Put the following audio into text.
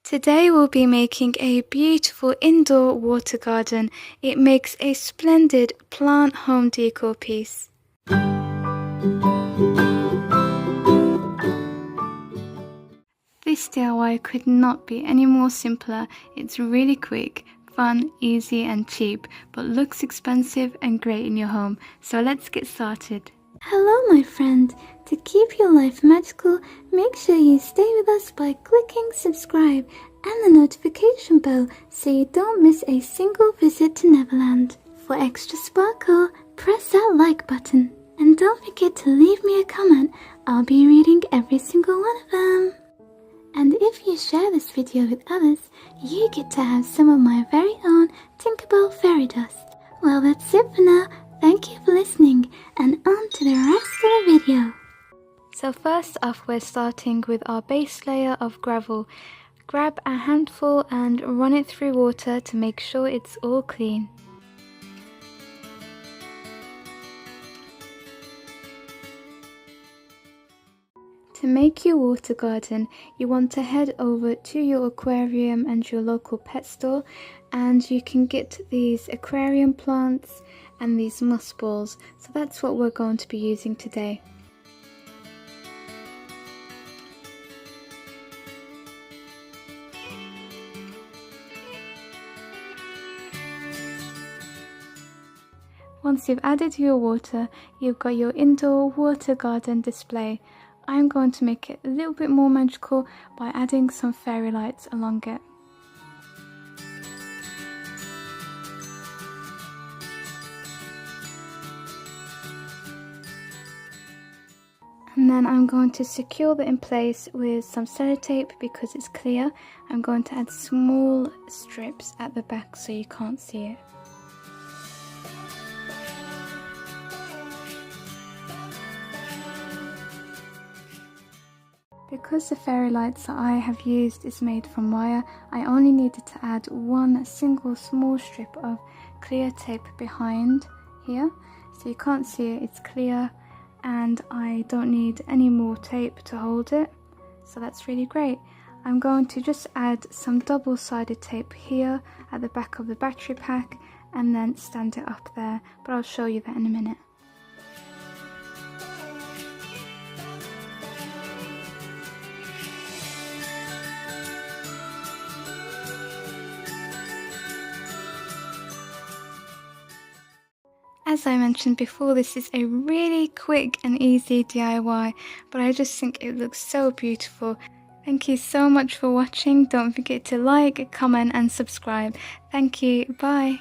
Today we'll be making a beautiful indoor water garden. It makes a splendid plant home decor piece. This DIY could not be any more simpler. It's really quick, fun, easy and cheap, but looks expensive and great in your home. So let's get started. Hello my friend, to keep your life magical, make sure you stay with us by clicking subscribe and the notification bell so you don't miss a single visit to Neverland. For extra sparkle, press that like button and don't forget to leave me a comment. I'll be reading every single one of them. And if you share this video with others, you get to have some of my very own Tinkerbell fairy dust. Well, that's it for now. Thank you for listening, and on to the rest of the video. So first off, we're starting with our base layer of gravel. Grab a handful and run it through water to make sure it's all clean. To make your water garden, you want to head over to your aquarium and your local pet store, and you can get these aquarium plants and these moss balls. So that's what we're going to be using today. Once you've added your water, you've got your indoor water garden display. I'm going to make it a little bit more magical by adding some fairy lights along it. And then I'm going to secure that in place with some sellotape because it's clear. I'm going to add small strips at the back so you can't see it. Because the fairy lights that I have used is made from wire, I only needed to add one single small strip of clear tape behind here. So you can't see it, it's clear, and I don't need any more tape to hold it. So that's really great. I'm going to just add some double-sided tape here at the back of the battery pack and then stand it up there, but I'll show you that in a minute. As I mentioned before, this is a really quick and easy DIY, but I just think it looks so beautiful. Thank you so much for watching. Don't forget to like, comment and subscribe. Thank you. Bye.